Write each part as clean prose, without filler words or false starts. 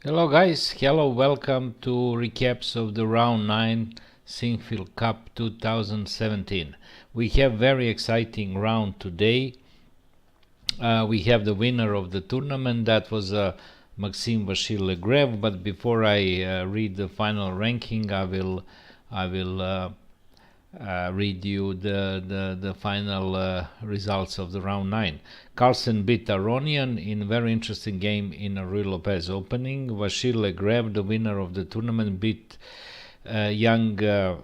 Hello guys, hello, welcome to recaps of the round 9 Sinquefield Cup 2017. We have very exciting round today. We have the winner of the tournament, that was Maxime Vachier-Legrev, but before I read the final ranking, I will read you the final results of the round 9. Carlsen beat Aronian in a very interesting game in a Ruy Lopez opening. Vachier-Legrev, the winner of the tournament, beat young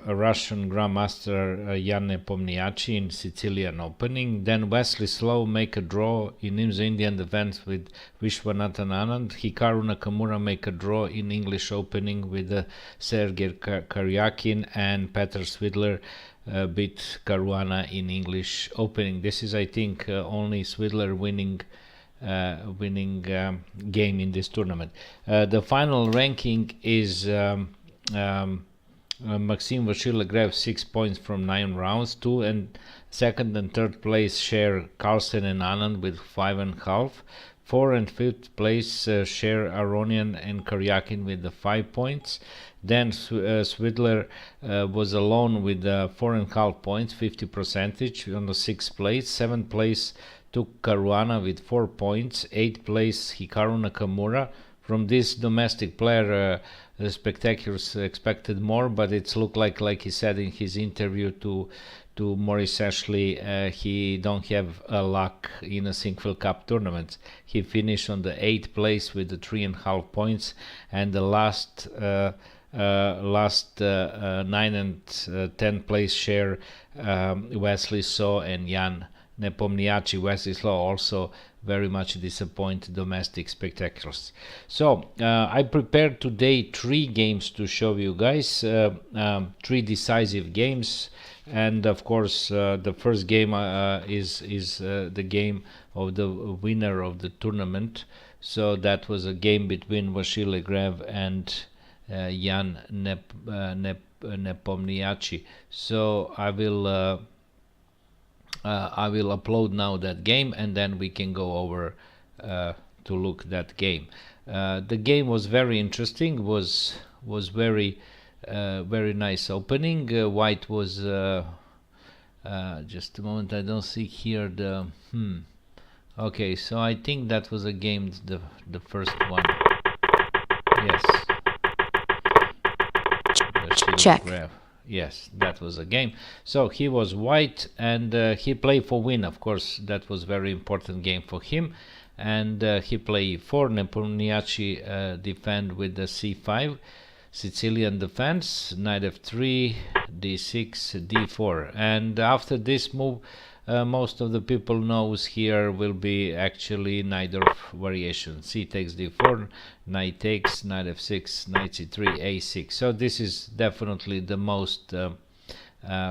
Russian Grandmaster Jan Nepomniachtchi in Sicilian opening. Then Wesley Slow make a draw in Indian defense with Vishwanathan Anand. Hikaru Nakamura make a draw in English opening with Sergei Karyakin, and Petr Svidler beat Caruana in English opening. This is, I think, only Svidler winning game in this tournament. The final ranking is Maxime Vachier-Legrev 6 points from 9 rounds. Second and third place share Carlsen and Anand with 5.5. 4th and 5th place share Aronian and Karyakin with the 5 points. Then Svidler was alone with 4.5 points, 50 percentage on the 6th place. 7th place took Caruana with 4 points. 8th place Hikaru Nakamura. From this domestic player, the spectators expected more, but it's looked like he said in his interview to Maurice Ashley, he don't have luck in a Sinquefield Cup tournament. He finished on the 8th place with the 3.5 points, and the last 9 and 10 place share Wesley Saw and Jan Nepomniachtchi. Wesley Saw also very much disappointed domestic spectators. So I prepared today 3 games to show you guys, 3 decisive games, and of course the first game is the game of the winner of the tournament. So that was a game between Vachier-Legrev and Jan Nepomniachtchi. So I will upload now that game, and then we can go over to look that game. The game was very interesting. Was very nice opening. White was just a moment. I don't see here the Okay, so I think that was a game, the first one. Yes. Check. Yes, that was a game. So he was white, and he played for win. Of course, that was very important game for him. And he played e4. Nepomniachtchi defend with the c5, Sicilian defense, knight f3, d6, d4. And after this move, most of the people knows here will be actually neither variation. C takes d4, knight takes, knight f6, knight c3, a6. So this is definitely the most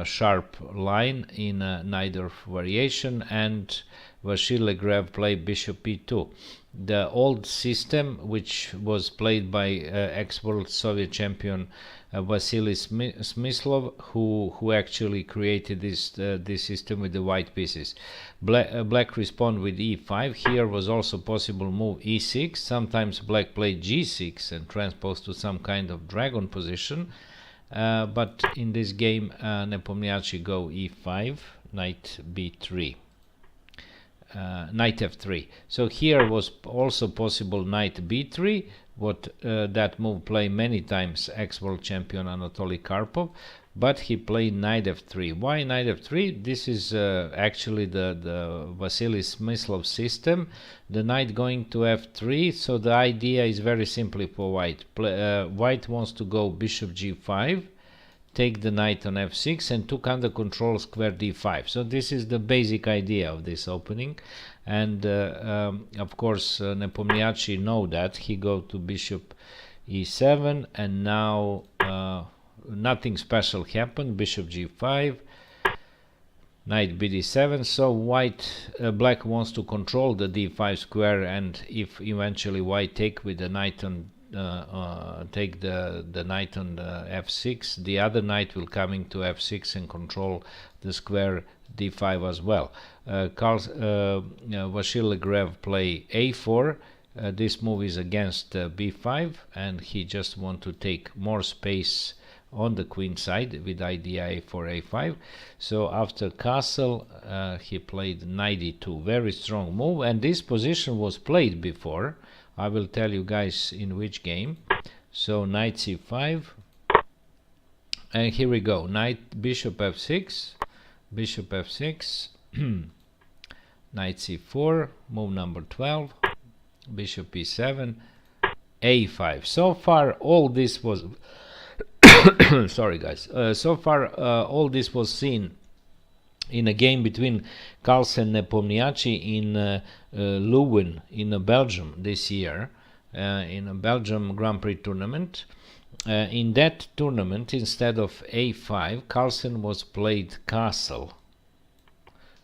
sharp line in neither variation, and Vachier-Legrev played bishop e2. The old system, which was played by ex-world Soviet champion Vasily Smyslov, who actually created this system with the white pieces. Black respond with e5. Here was also possible move e6. Sometimes black played g6 and transposed to some kind of dragon position. But in this game, Nepomniachtchi go e5, knight b3. Knight f3. So here was also possible knight b3, what that move played many times ex-world champion Anatoly Karpov, but he played knight f3. Why knight f3? This is actually the Vasily Smyslov system. The knight going to f3, so the idea is very simply for white. White wants to go bishop g5, take the knight on f6, and took under control square d5. So this is the basic idea of this opening, and of course Nepomniachtchi know that. He go to bishop e7, and now nothing special happened. Bishop g5, knight bd7. So black wants to control the d5 square, and if eventually white take with the knight on take the knight on the f6, the other knight will come into f6 and control the square d5 as well. Vachier-Legrev play a4, this move is against b5, and he just want to take more space on the queen side with idea for a5. So after castle, he played knight e2, very strong move, and this position was played before. I will tell you guys in which game. So knight c5, and here we go, knight bishop f6, bishop f6, knight c4, move number 12, bishop e7, a5. So far all this was sorry guys, so far all this was seen in a game between Carlsen and Nepomniachtchi in Leuven in Belgium this year, in a Belgium Grand Prix tournament. In that tournament, instead of a5, Carlsen was played castle,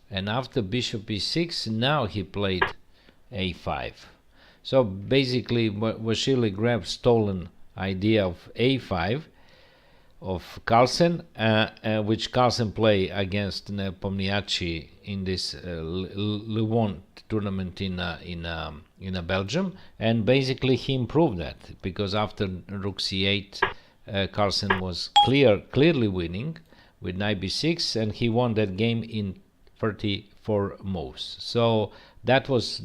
and after bishop e6, now he played a5. So basically Vasily Grev's stolen idea of a5 of Carlsen, which Carlsen played against Nepomniachtchi in this Leuven tournament in Belgium, and basically he improved that, because after rook c8, Carlsen was clearly winning with knight b6, and he won that game in 34 moves. So that was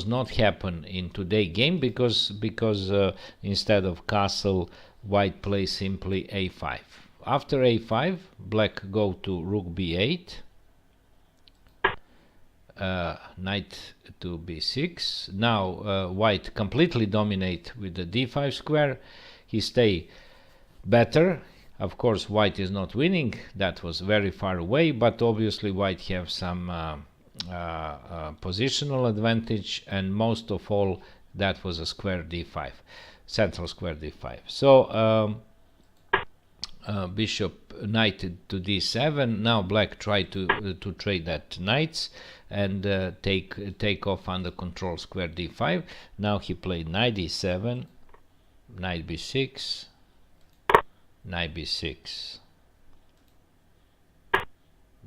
not happen in today's game, because instead of castle, white plays simply a5. After a5, black go to rook b8, knight to b6. Now white completely dominate with the d5 square. He stay better. Of course, white is not winning. That was very far away, but obviously white have some positional advantage, and most of all that was a square d5, central square d5. So bishop knight to d7. Now black try to trade that knights and take off under control square d5. Now he played knight d7, knight b6, knight b6,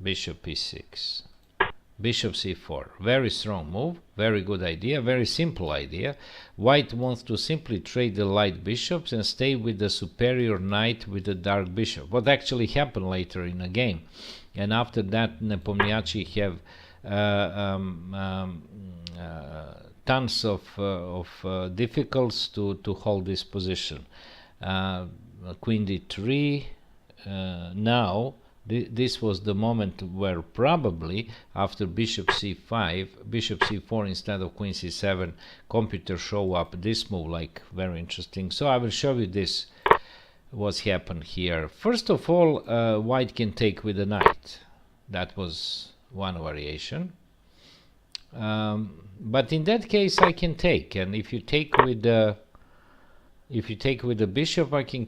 bishop e6, bishop c4. Very strong move, very good idea, very simple idea. White wants to simply trade the light bishops and stay with the superior knight with the dark bishop, what actually happened later in the game. And after that, Nepomniachtchi have tons of difficulties to hold this position. Queen d3. Now this was the moment where probably after bishop c5, bishop c4 instead of queen c7, computer show up this move, like very interesting. So I will show you this, what's happened here. First of all, white can take with the knight. That was one variation. But in that case I can take, and if you take with the bishop, I can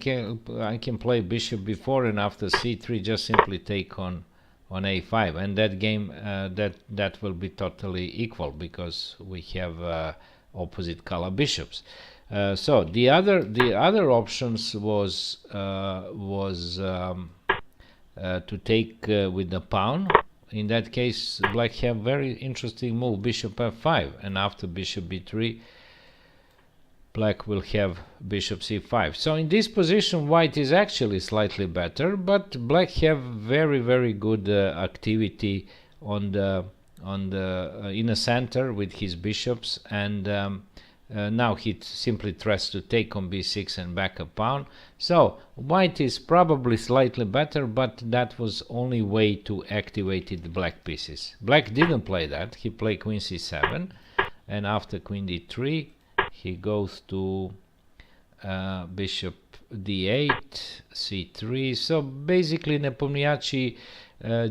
play bishop b4, and after c3 just simply take on a5, and that game that will be totally equal, because we have opposite color bishops. So the other options was to take with the pawn. In that case, black have very interesting move, bishop f5, and after bishop b3, black will have bishop c5. So in this position, white is actually slightly better, but black have very good activity on the in the center with his bishops, and now he simply tries to take on b6 and back a pawn. So white is probably slightly better, but that was only way to activate the black pieces. Black didn't play that. He played queen c7, and after queen d3 he goes to bishop d8, c3. So basically Nepomniachtchi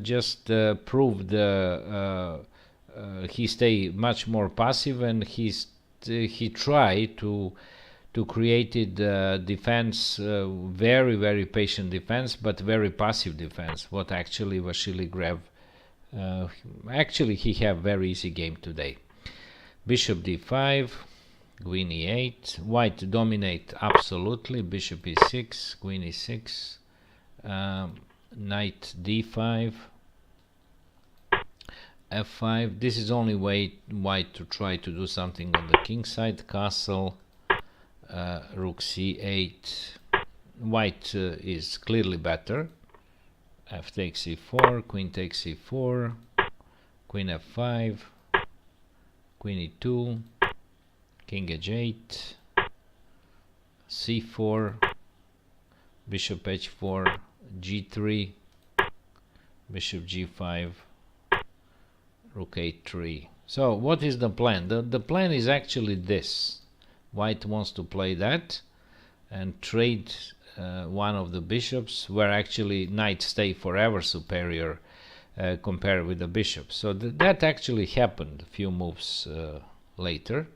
just proved he stayed much more passive, and he tried to create defense, very patient defense, but very passive defense, what actually Vasily Grev actually he have very easy game today. Bishop d5, queen e8, white dominate absolutely, bishop e6, queen e6, knight d5, f5. This is only way white to try to do something on the king side. Castle, rook c8. White is clearly better. F takes c4, queen takes c4, queen f5, queen e2, king h8, c4, bishop h4, g3, bishop g5, rook a3. So what is the plan? The plan is actually this. White wants to play that and trade one of the bishops, where actually knights stay forever superior compared with the bishop. So that actually happened a few moves later.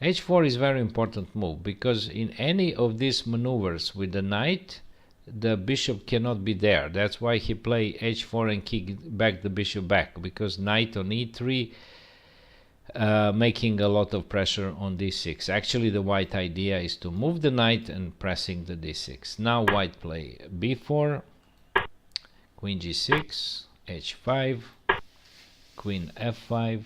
h4 is very important move, because in any of these maneuvers with the knight, the bishop cannot be there. That's why he play h4 and kick back the bishop back, because knight on e3 making a lot of pressure on d6. Actually, the white idea is to move the knight and pressing the d6. Now white play b4, queen g6, h5, queen f5.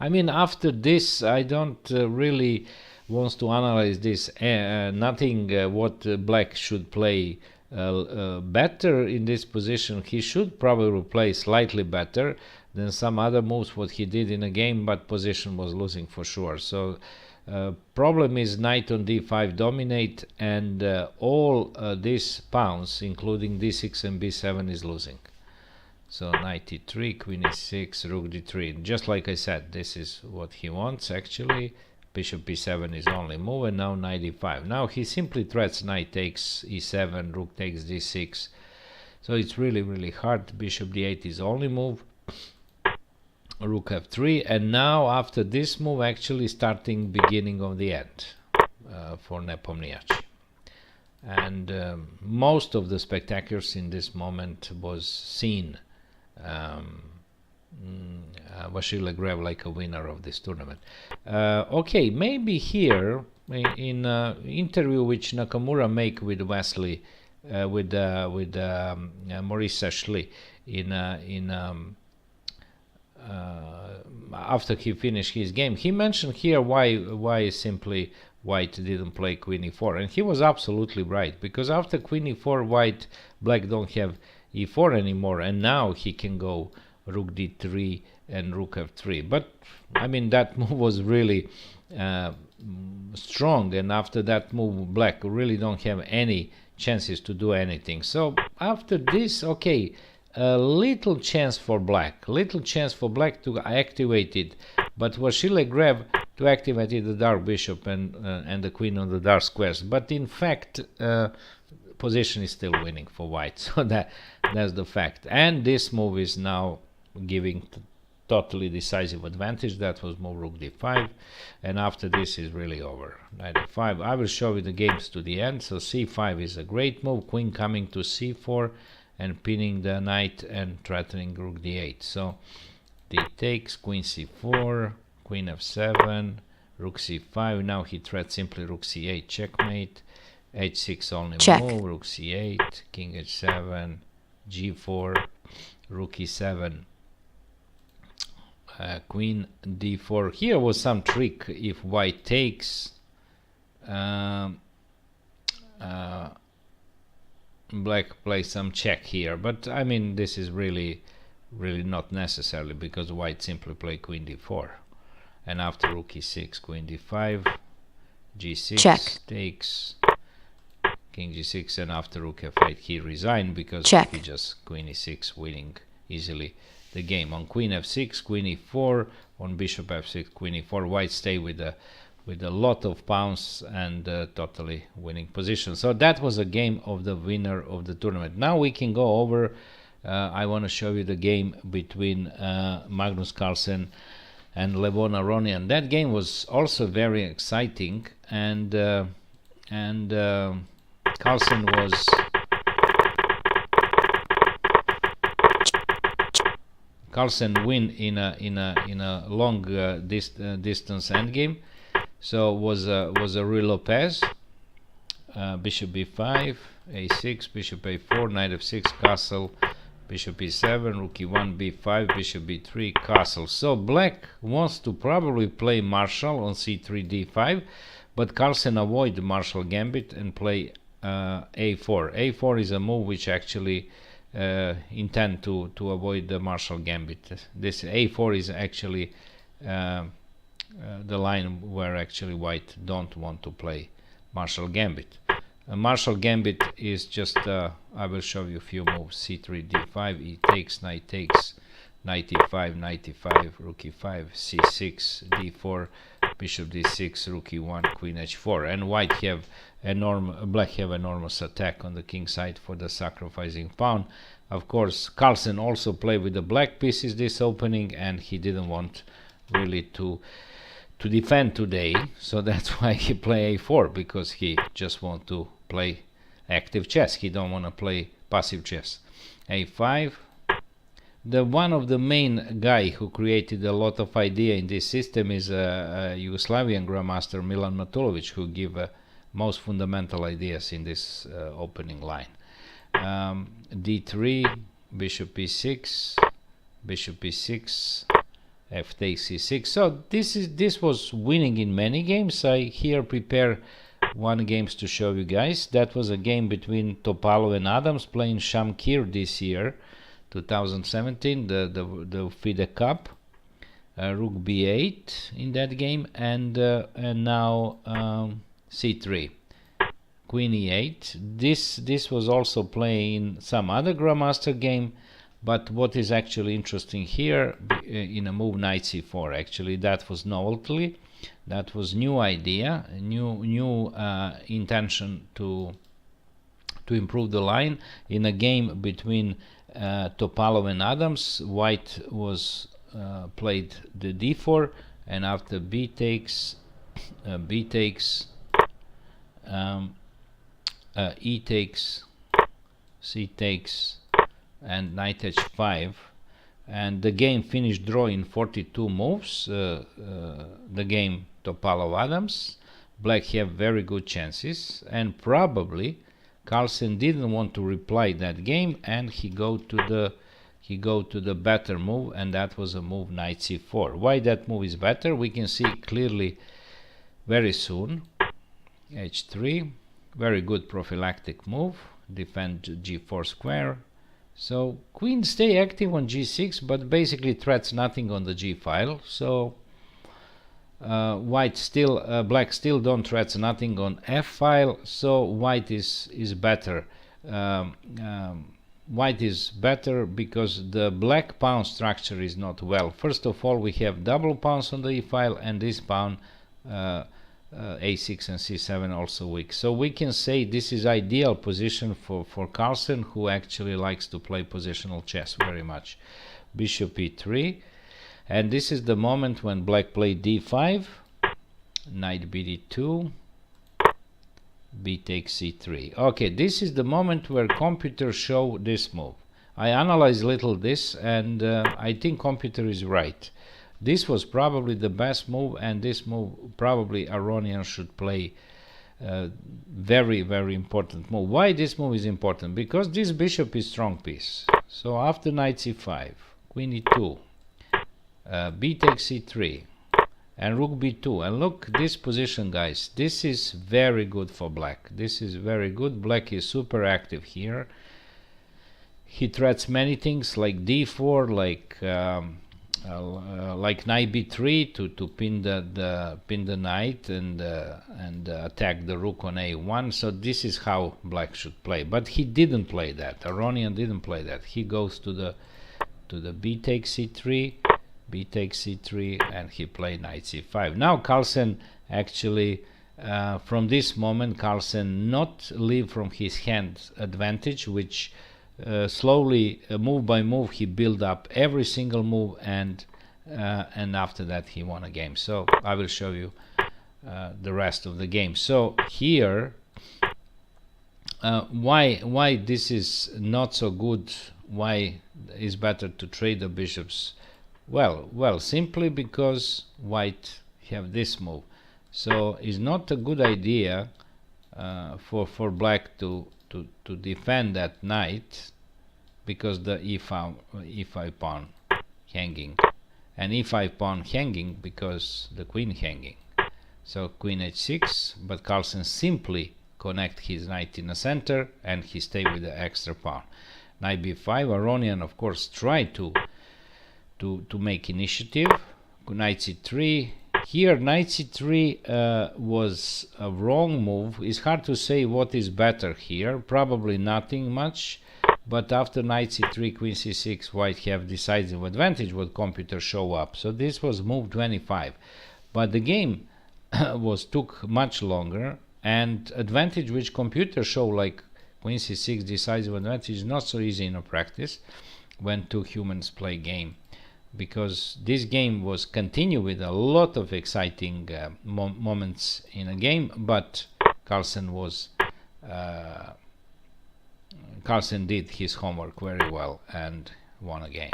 I mean, after this, I don't really want to analyze this. Nothing what black should play better in this position. He should probably play slightly better than some other moves what he did in a game, but position was losing for sure. So problem is knight on d5 dominate, and all these pawns, including d6 and b7, is losing. So knight e3, queen e6, rook d3. Just like I said, this is what he wants actually. Bishop b7 is only move, and now knight e5. Now he simply threats knight takes e7, rook takes d6. So it's really hard. Bishop d8 is only move. Rook f3, and now after this move, actually starting beginning of the end for Nepomniachtchi. And most of the spectaculars in this moment was seen Vasily Legrev like a winner of this tournament. Okay, maybe here in interview which Nakamura make with Wesley, with Maurice Ashley in after he finished his game, he mentioned here why simply white didn't play queen e4, and he was absolutely right, because after queen e4 black don't have e4 anymore, and now he can go rook d3 and rook f3. But I mean, that move was really strong, and after that move black really don't have any chances to do anything. So after this, okay, a little chance for black to activate it, but Vasily Legrev to activate the dark bishop and the queen on the dark squares. But in fact, position is still winning for white. So that's the fact. And this move is now giving totally decisive advantage. That was move rook d5, and after this is really over. Knight f5. I will show you the games to the end. So c5 is a great move. Queen coming to c4 and pinning the knight and threatening rook d8. So d takes, queen c4, queen f7, rook c5. Now he threats simply rook c8, checkmate. h6 only move, rook c8, king h7, g4, rook e7, queen d4. Here was some trick. If white takes, black plays some check here, but I mean, this is really not necessarily, because white simply play queen d4, and after rook e6, queen d5, g6 check. Takes, king g6, and after rook f8 he resigned, because he just queen e6 winning easily the game. On queen f6, queen e4, on bishop f6, queen e4, white stay with a lot of pawns and totally winning position. So that was a game of the winner of the tournament. Now we can go over, I want to show you the game between Magnus Carlsen and Levon Aronian. That game was also very exciting, and Carlsen was win in a long distance endgame. So was a Ruy Lopez, bishop b5, a6, bishop a4, knight f6, castle, bishop e7, rook e1, b5, bishop b3, castle. So black wants to probably play Marshall on c3, d5, but Carlsen avoid the Marshall gambit and play a4. a4 is a move which actually intend to avoid the Marshall gambit. This a4 is actually the line where actually white don't want to play Marshall gambit. A Marshall gambit is just I will show you a few moves: c3, d5, e takes, knight takes, knight e5, knight e5, rook e5, c6, d4, bishop d6, rook e1, queen h4. And white have black have enormous attack on the king side for the sacrificing pawn. Of course, Carlsen also played with the black pieces this opening, and he didn't want really to defend today, so that's why he play a4, because he just want to play active chess. He don't want to play passive chess. a5. The one of the main guy who created a lot of idea in this system is a Yugoslavian grandmaster Milan Matulovic, who give most fundamental ideas in this opening line. d3, bishop e6, bishop e6, f takes c6. So this was winning in many games. I here prepare one games to show you guys. That was a game between Topalov and Adams playing Shamkir this year, 2017, the FIDE Cup. Rook b8 in that game, and now c3, queen e8. This was also playing some other grandmaster game. But what is actually interesting here in a move knight c4, actually that was novelty, that was new idea, new intention to improve the line in a game between Topalov and Adams. White was played the d4, and after b takes, e takes, c takes, and knight h5, and the game finished draw in 42 moves. The game Topalov Adams. Black have very good chances, and probably Carlsen didn't want to reply that game, and he go to the better move, and that was a move knight c4. Why that move is better we can see clearly very soon. h3, very good prophylactic move, defend g4 square. So queen stay active on g6, but basically threats nothing on the g file. So black still don't threats nothing on f file. So white is better. White is better because the black pawn structure is not well. First of all, we have double pawns on the e file, and this pawn a6 and c7 also weak. So we can say this is ideal position for Carlsen, who actually likes to play positional chess very much. Bishop e3, and this is the moment when black played d5, knight bd2, b takes c3. Okay, this is the moment where computer show this move. I analyze little this, and I think computer is right. This was probably the best move, and this move probably Aronian should play. Very, very important move. Why this move is important? Because this bishop is strong piece. So after knight c5, queen e2, b takes c3, and rook b2. And look this position, guys. This is very good for black. This is very good. Black is super active here. He threats many things like d4, like knight b3 to pin the knight and attack the rook on a1. So this is how black should play, but he didn't play that. Aronian didn't play that. He goes to the b takes c3, b takes c3, and he played knight c5. Now Carlsen actually from this moment Carlsen not leave from his hand advantage, which slowly, move by move, he build up every single move, and after that he won a game. So I will show you the rest of the game. So here, why this is not so good? Why is better to trade the bishops? Well, simply because white have this move. So it's not a good idea for black to defend that knight because the e5 pawn hanging, and e5 pawn hanging because the queen hanging. So queen h6, but Carlsen simply connect his knight in the center and he stay with the extra pawn. Knight b5. Aronian of course tried to make initiative. Knight c3. Here knight c3 was a wrong move. It's hard to say what is better here. Probably nothing much. But after knight c3, queen c6, white have decisive advantage what computer show up. So this was move 25. But the game took much longer, and advantage which computer show like queen c6 decisive advantage is not so easy in a practice when two humans play game, because this game was continued with a lot of exciting moments in a game, but Carlsen did his homework very well and won a game.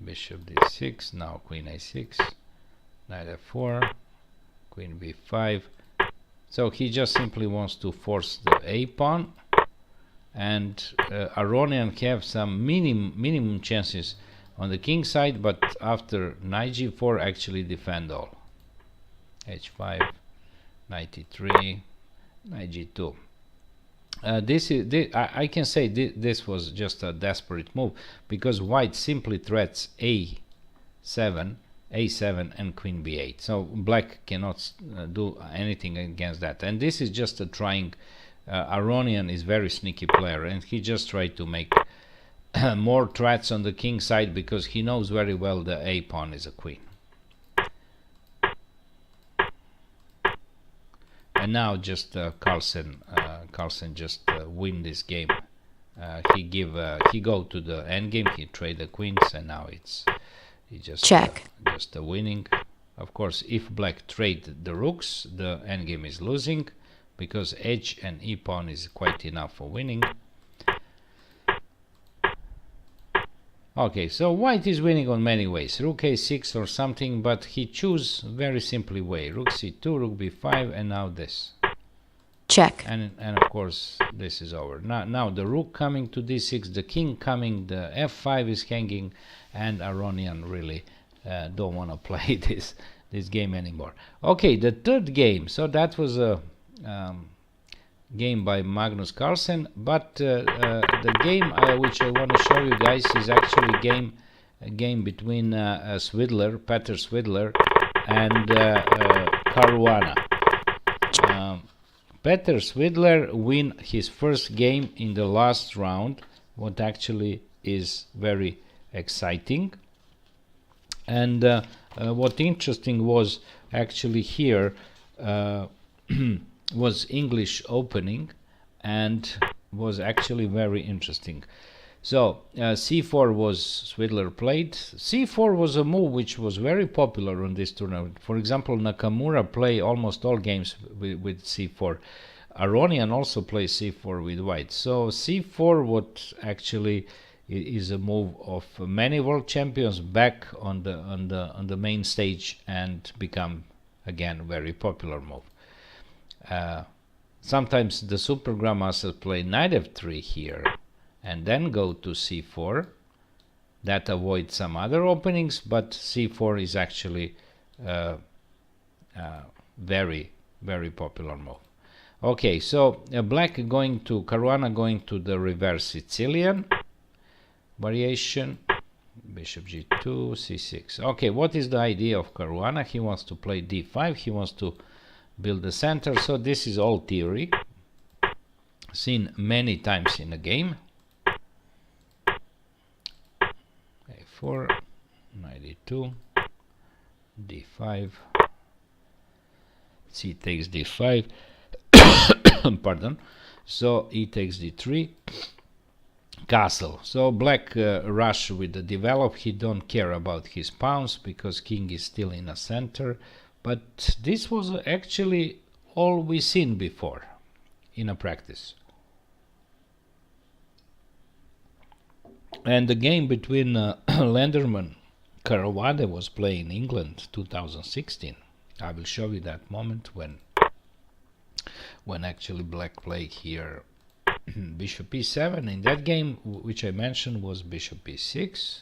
Bishop d6, now queen a6, knight f4, queen b5. So he just simply wants to force the a pawn, and Aronian have some minimum chances on the king side, but after knight g4 actually defend all. h5, knight e3, knight g2. I can say this was just a desperate move, because white simply threats a7 and queen b8, so black cannot do anything against that. And this is just a trying. Aronian is very sneaky player, and he just tried to make more threats on the king side because he knows very well the a pawn is a queen. And now just Carlsen just win this game. He go to the endgame, he trade the queens, and now he just check. Just a winning. Of course, if black trade the rooks, the endgame is losing, because h and e pawn is quite enough for winning. Okay, so white is winning on many ways, rook a6 or something, but he choose very simply way, rook c2, rook b5, and now this. Check. And of course this is over. Now the rook coming to d6, the king coming, the f5 is hanging, and Aronian really don't want to play this game anymore. Okay, the third game. So that was a game by Magnus Carlsen, but the game which I want to show you guys is actually a game between Peter Swidler and Caruana. Peter Swidler win his first game in the last round, what actually is very exciting. And what interesting was actually here was English opening, and was actually very interesting. So c4 was Swidler played. c4 was a move which was very popular on this tournament. For example, Nakamura play almost all games with c4. Aronian also plays c4 with white. So c4 what actually is a move of many world champions back on the main stage, and become again very popular move. Sometimes the super grandmasters play knight f3 here and then go to c4. That avoids some other openings, but c4 is actually very popular move. Okay, so black going to Caruana, going to the reverse Sicilian variation, bishop g2, c6. Okay, what is the idea of Caruana? He wants to play d5, he wants to build the center. So this is all theory, seen many times in a game. a4, knight e2, d5, c takes d5, pardon, so e takes d3, castle. So black rush with the develop. He don't care about his pawns because king is still in a center. But this was actually all we seen before in a practice. And the game between Lenderman Caruana was played in England 2016. I will show you that moment when actually black played here bishop e7. In that game, which I mentioned, was bishop e6.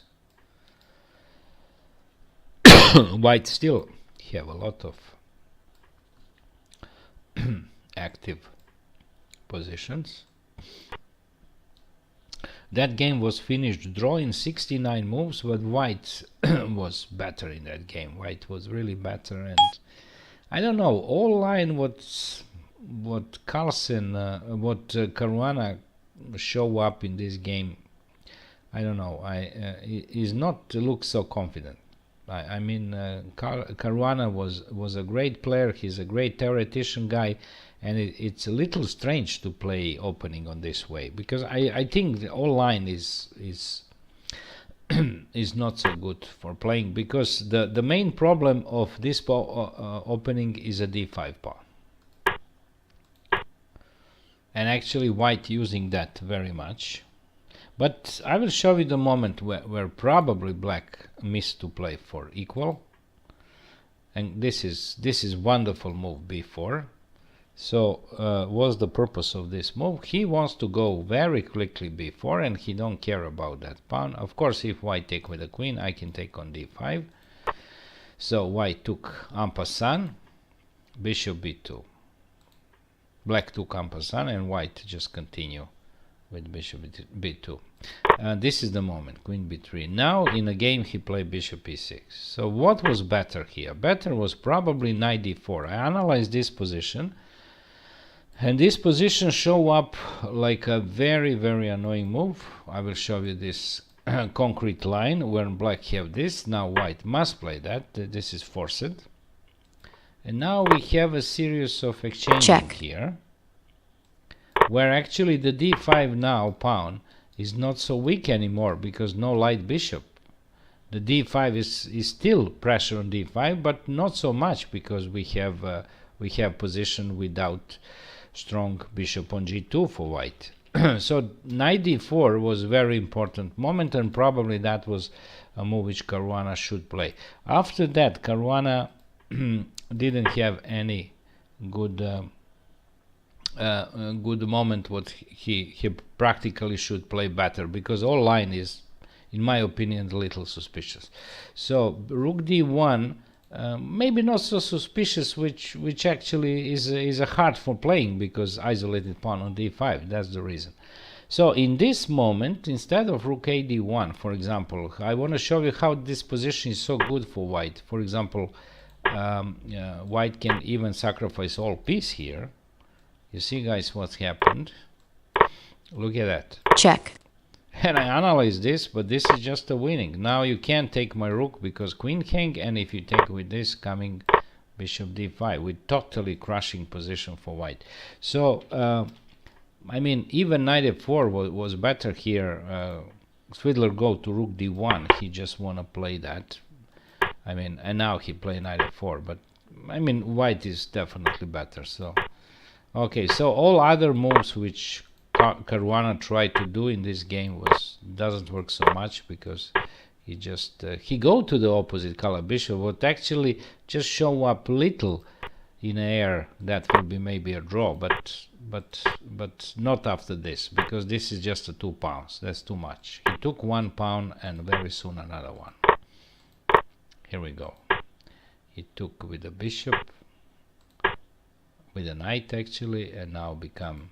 White still have a lot of active positions. That game was finished draw in 69 moves, but White was better in that game. White was really better, and I don't know, all line what Carlsen, what Caruana show up in this game, I don't know, is not look so confident. I mean, Caruana was a great player. He's a great theoretician guy, and it's a little strange to play opening on this way, because I think the all line is is not so good for playing, because the main problem of this opening is a d5 pawn, and actually White using that very much. But I will show you the moment where probably Black missed to play for equal, and this is wonderful move b4. So what's the purpose of this move? He wants to go very quickly b4, and he don't care about that pawn. Of course, if White take with the queen, I can take on d5. So White took en passant, bishop b2. Black took en passant, and White just continue with bishop b2. This is the moment, queen b3. Now in a game he played bishop e6. So what was better here? Better was probably knight d4. I analyzed this position, and this position show up like a very, very annoying move. I will show you this concrete line where Black have this. Now White must play that. This is forced. And now we have a series of exchanges here, where actually the d5 now pawn is not so weak anymore, because no light bishop. The d5 is still pressure on d5, but not so much, because we have position without strong bishop on g2 for White. So knight d4 was very important moment, and probably that was a move which Caruana should play. After that, Caruana didn't have any good good moment what he practically should play better, because all line is, in my opinion, a little suspicious. So rook d1, maybe not so suspicious, which actually is a hard for playing, because isolated pawn on d5, that's the reason. So in this moment, instead of rook a d1, for example, I want to show you how this position is so good for White. For example, White can even sacrifice all piece here. You see, guys, what's happened? Look at that. Check. And I analyze this, but this is just a winning. Now you can't take my rook because queen hang, and if you take with this, coming bishop d5, with totally crushing position for White. So, I mean, even knight f4 was better here. Swidler go to rook d1. He just want to play that. I mean, and now he play knight f4, but I mean, White is definitely better. So. Okay, so all other moves which Caruana tried to do in this game doesn't work so much, because he just he go to the opposite color bishop, but actually just show up little in air. That will be maybe a draw, but not after this, because this is just a 2 pawns. That's too much. He took 1 pawn and very soon another one. Here we go. He took with the bishop, with a knight actually, and now become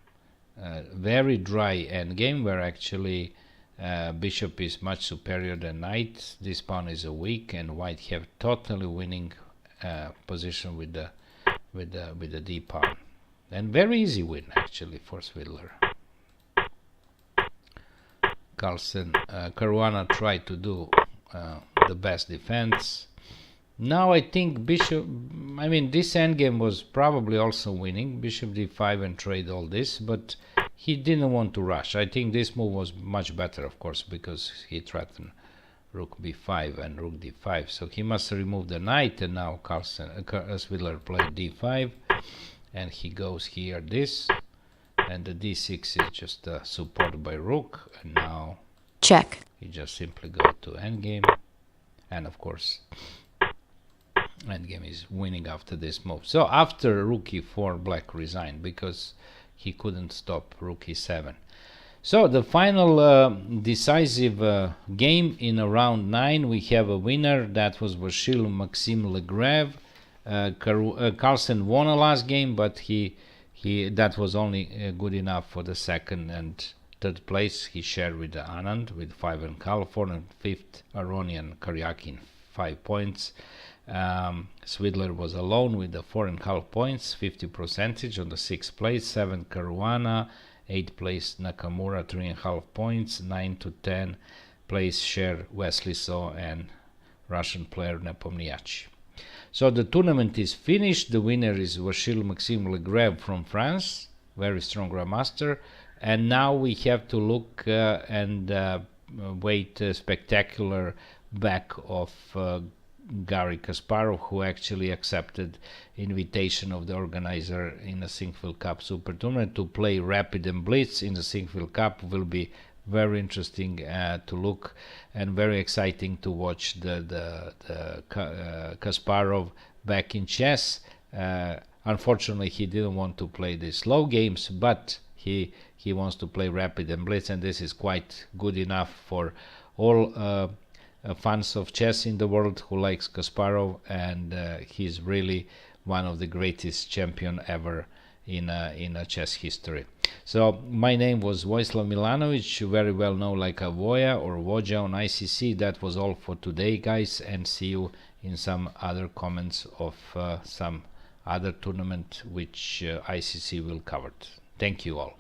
very dry endgame, where actually bishop is much superior than knight. This pawn is a weak, and White have totally winning position with the d pawn, and very easy win actually for Swidler. Caruana tried to do the best defense. Now I think bishop, I mean, this endgame was probably also winning, bishop d5 and trade all this, but he didn't want to rush. I think this move was much better, of course, because he threatened rook b5 and rook d5, so he must remove the knight, and now Swidler played d5, and he goes here this, and the d6 is just supported by rook, and now check. He just simply go to endgame, and of course endgame is winning after this move. So after rook e4, Black resigned because he couldn't stop rook e7. So the final decisive game in round 9, we have a winner. That was Vasil Maxim Legrev. Carlsen won a last game, but he that was only good enough for the second and third place. He shared with Anand with 5.5, and fifth Aronian Karyakin 5 points. Swidler was alone with the 4.5 points, 50 percentage on the 6th place. 7th Caruana, 8th place Nakamura, 3.5 points. 9 to 10 place share Wesley So and Russian player Nepomniachtchi. So the tournament is finished. The winner is Vasil Maxim Legrev from France, very strong grandmaster. And now we have to look and wait a spectacular back of Garry Kasparov, who actually accepted invitation of the organizer in the Sinquefield Cup Super Tournament to play Rapid and Blitz in the Sinquefield Cup. Will be very interesting to look and very exciting to watch the Kasparov back in chess. Unfortunately, he didn't want to play the slow games, but he wants to play Rapid and Blitz, and this is quite good enough for all fans of chess in the world who likes Kasparov, and he's really one of the greatest champion ever in a chess history. So my name was Vojislav Milanovic, very well known like a voja or voja on ICC. That was all for today, guys, and see you in some other comments of some other tournament which ICC will cover. Thank you all.